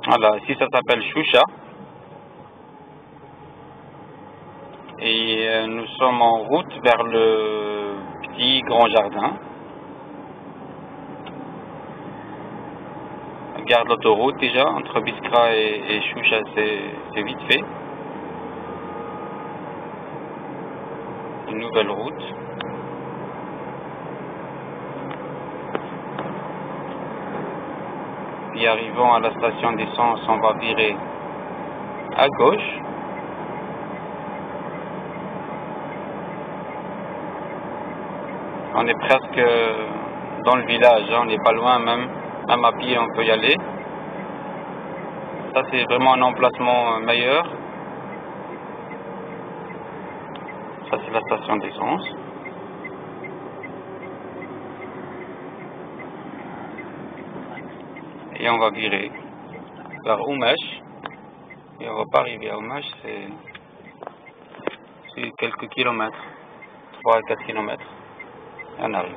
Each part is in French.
Voilà, ici ça s'appelle Choucha. Et nous sommes en route vers le petit grand jardin. Regarde l'autoroute déjà, entre Biskra et Choucha, c'est vite fait. Une nouvelle route. Puis arrivant à la station d'essence, on va virer à gauche. On est presque dans le village, hein, on n'est pas loin même à pied on peut y aller. Ça c'est vraiment un emplacement meilleur. Ça c'est la station d'essence. Et on va virer vers Oumesh. Et on va pas arriver à Oumesh, c'est quelques kilomètres, 3 à 4 kilomètres. Et on arrive.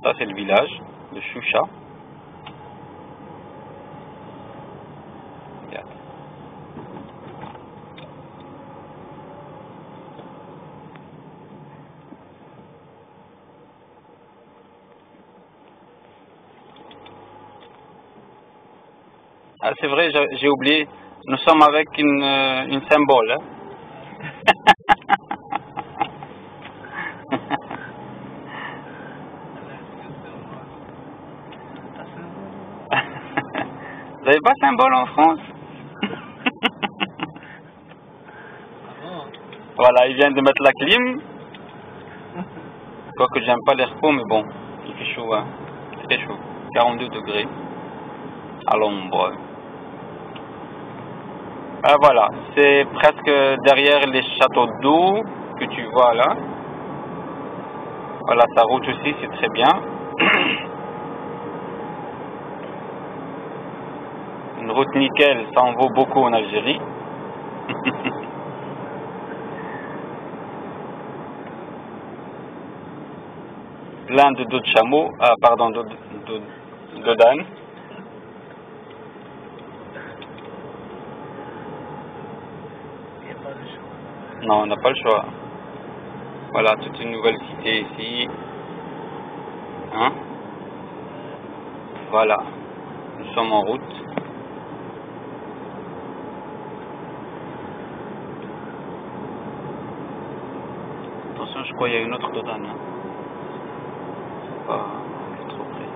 Ça c'est le village de Choucha. Regarde. Ah c'est vrai, j'ai oublié, nous sommes avec une symbole. Hein. Vous n'avez pas symbole en France? Voilà, il vient de mettre la clim. Quoique j'aime pas l'air chaud, mais bon, il fait chaud, hein. Très chaud. 42 degrés à l'ombre. Ah, voilà, c'est presque derrière les châteaux d'eau que tu vois là. Voilà, sa route aussi, c'est très bien. Une route nickel, ça en vaut beaucoup en Algérie. Plein de dos de chameau, pardon, de d'âne. Non, on n'a pas le choix. Voilà, toute une nouvelle cité ici. Hein? Voilà, nous sommes en route. Attention, je crois qu'il y a une autre Dodane. Hein? Pas trop près.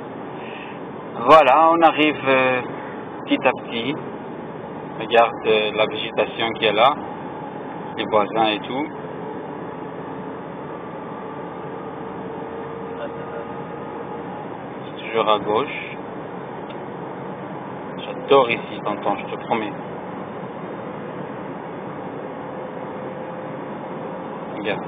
Voilà, on arrive petit à petit. Regarde la végétation qu'il y a là, les voisins et tout. C'est toujours à gauche. J'adore ici, tonton, je te promets. Regarde.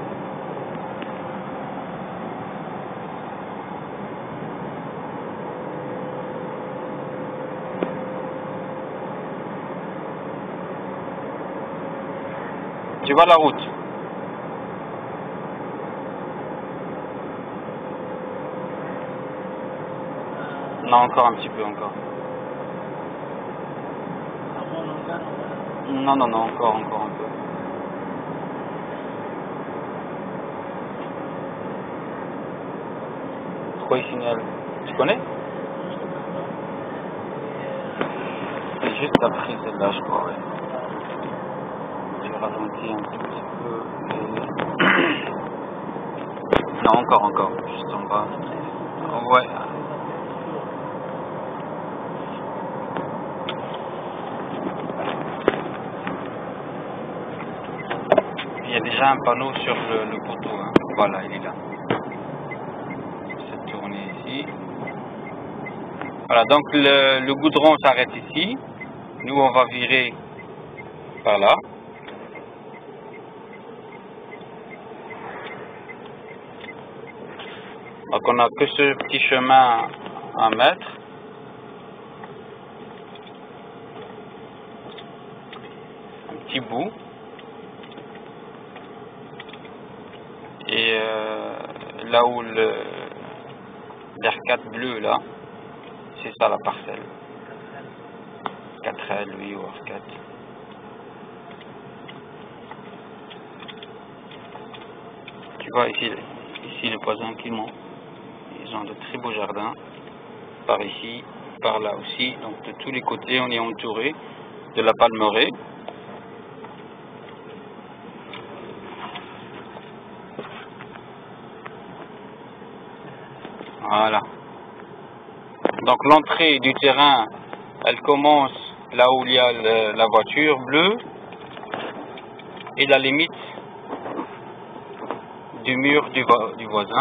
Tu vois la route? Non, encore un petit peu, encore. Non, non, non, encore un peu. Croix Signal, tu connais? C'est juste après celle-là, je crois, ouais. J'ai ralenti un petit peu. Et... non, encore, juste en bas. Ouais. Il y a déjà un panneau sur le poteau, hein. Voilà, il est là. Cette tournée ici. Voilà, donc le goudron s'arrête ici. Nous, on va virer par là. Donc on n'a que ce petit chemin à mettre. petits bouts. Et là où l'R4 bleu là, c'est ça la parcelle. 4L, oui, ou R4. Tu vois ici les voisins qui montent. Ils ont de très beaux jardins. Par ici, par là aussi. Donc de tous les côtés, on est entouré de la palmeraie. Voilà. Donc l'entrée du terrain, elle commence là où il y a la voiture bleue et la limite du mur du voisin.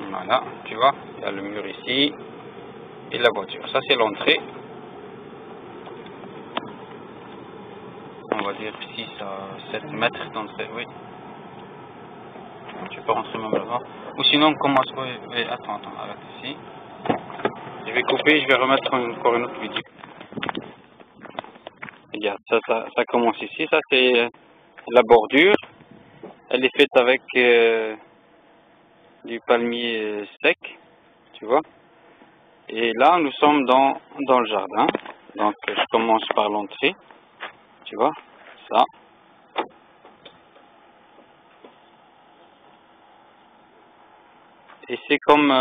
Voilà, tu vois, il y a le mur ici et la voiture. Ça c'est l'entrée. On va dire 6 à 7 mètres d'entrée, oui. Tu peux rentrer même là-bas. Ou sinon on commence... Oui, attends, arrête ici. Je vais couper, je vais remettre encore une autre vidéo. Regarde, ça commence ici. Ça c'est la bordure. Elle est faite avec du palmier sec, tu vois. Et là, nous sommes dans le jardin. Donc, je commence par l'entrée, tu vois, ça. Et c'est comme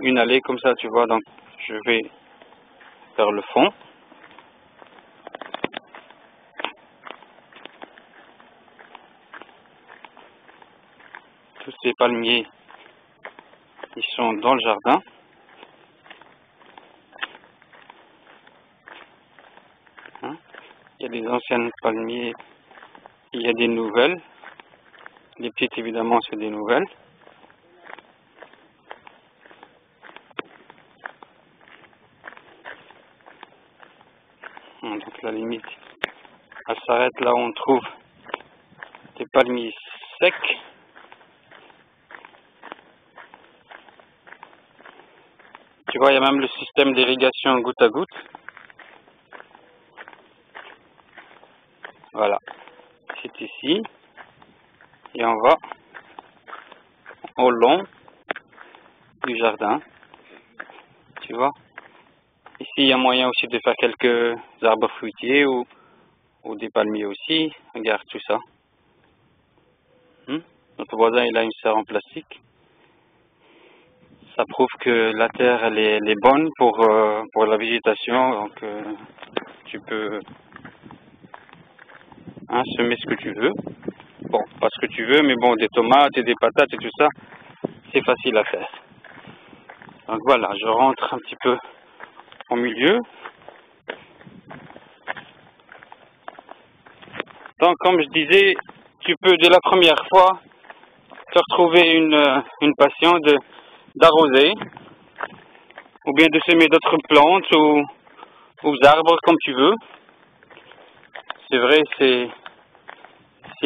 une allée comme ça, tu vois. Donc, je vais vers le fond. Tous ces palmiers, ils sont dans le jardin. Hein? Il y a des anciennes palmiers, il y a des nouvelles. Les petites, évidemment, c'est des nouvelles. Donc, la limite, elle s'arrête là où on trouve des palmiers secs. Tu vois, il y a même le système d'irrigation goutte à goutte. Voilà, c'est ici. Et on va au long du jardin. Tu vois. Ici, il y a moyen aussi de faire quelques arbres fruitiers ou des palmiers aussi. Regarde tout ça. Notre voisin, il a une serre en plastique. Ça prouve que la terre, elle est bonne pour la végétation. Donc, tu peux semer ce que tu veux. Bon, pas ce que tu veux, mais bon, des tomates et des patates et tout ça, c'est facile à faire. Donc voilà, je rentre un petit peu au milieu. Donc, comme je disais, tu peux dès la première fois te retrouver une passion d'arroser, ou bien de semer d'autres plantes ou arbres comme tu veux. C'est vrai, c'est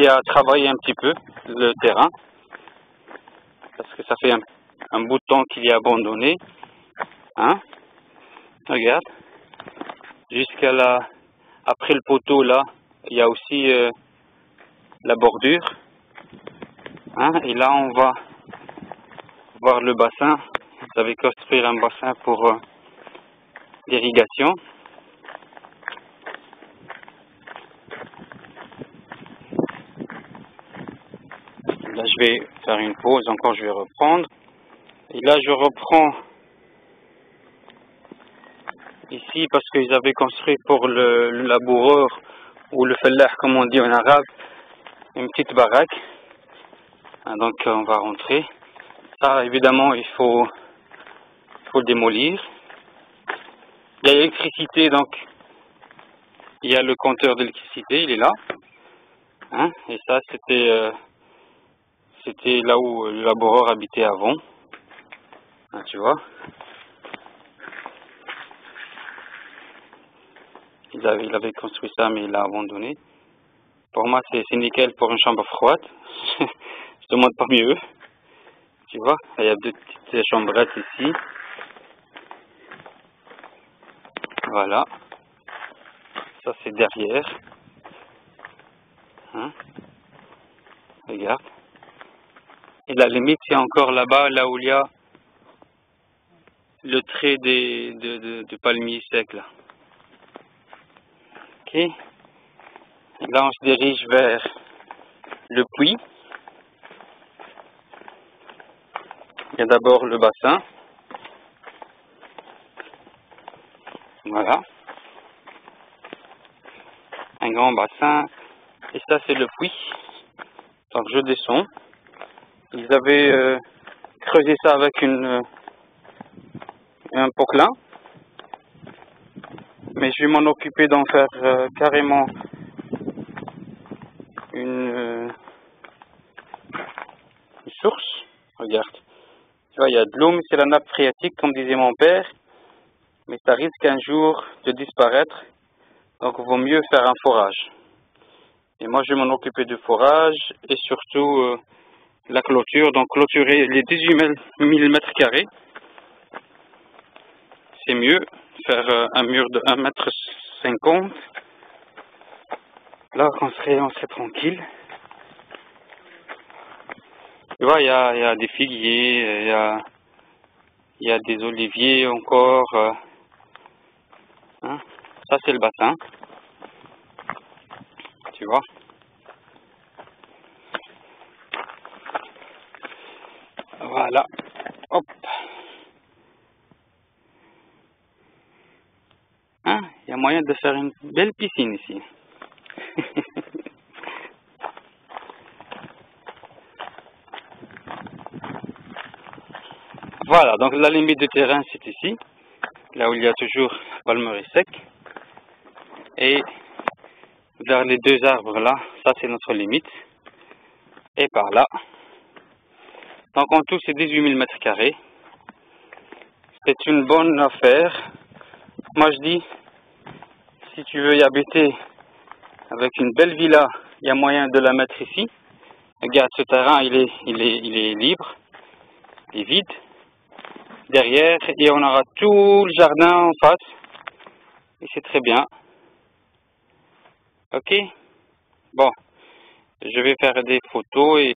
à travailler un petit peu le terrain, parce que ça fait un bout de temps qu'il est abandonné. Regarde, après le poteau là, il y a aussi la bordure. Et là, on va voir le bassin. Vous avez construire un bassin pour l'irrigation. Là, je vais faire une pause. Encore, je vais reprendre. Et là, je reprends ici parce qu'ils avaient construit pour le laboureur ou le fellah, comme on dit en arabe, une petite baraque. Donc, on va rentrer. Ça, évidemment, il faut démolir. Il y a l'électricité, donc il y a le compteur d'électricité, il est là. Et ça, c'était là où le laboureur habitait avant. Tu vois. Il avait construit ça, mais il l'a abandonné. Pour moi, c'est nickel pour une chambre froide. Je demande pas mieux. Tu vois, il y a deux petites chambrettes ici. Voilà. Ça c'est derrière. Hein? Regarde. Et la limite c'est encore là-bas, là où il y a le trait de palmiers secs là. Ok. Et là on se dirige vers le puits. Il y a d'abord le bassin. Voilà. Un grand bassin. Et ça c'est le puits. Donc je descends. Ils avaient creusé ça avec un poquelin. Mais je vais m'en occuper d'en faire carrément une source. Regarde. Tu vois, il y a de l'eau, mais c'est la nappe phréatique, comme disait mon père. Mais ça risque un jour de disparaître. Donc il vaut mieux faire un forage. Et moi je vais m'en occuper du forage et surtout la clôture. Donc clôturer les 18 000 mètres carrés. C'est mieux. Faire un mur de 1,50 m. Là on serait tranquille. Tu vois, il y a des figuiers, il y a des oliviers encore. Hein. Ça c'est le bassin. Tu vois. Voilà. Hop. Hein, il y a moyen de faire une belle piscine ici. Voilà, donc la limite du terrain c'est ici, là où il y a toujours palmerie sec. Et vers les deux arbres là, ça c'est notre limite. Et par là. Donc en tout c'est 18 000 mètres carrés. C'est une bonne affaire. Moi je dis, si tu veux y habiter avec une belle villa, il y a moyen de la mettre ici. Regarde, ce terrain il est libre, il est vide. Derrière, et on aura tout le jardin en face. Et c'est très bien. Ok? Bon, je vais faire des photos et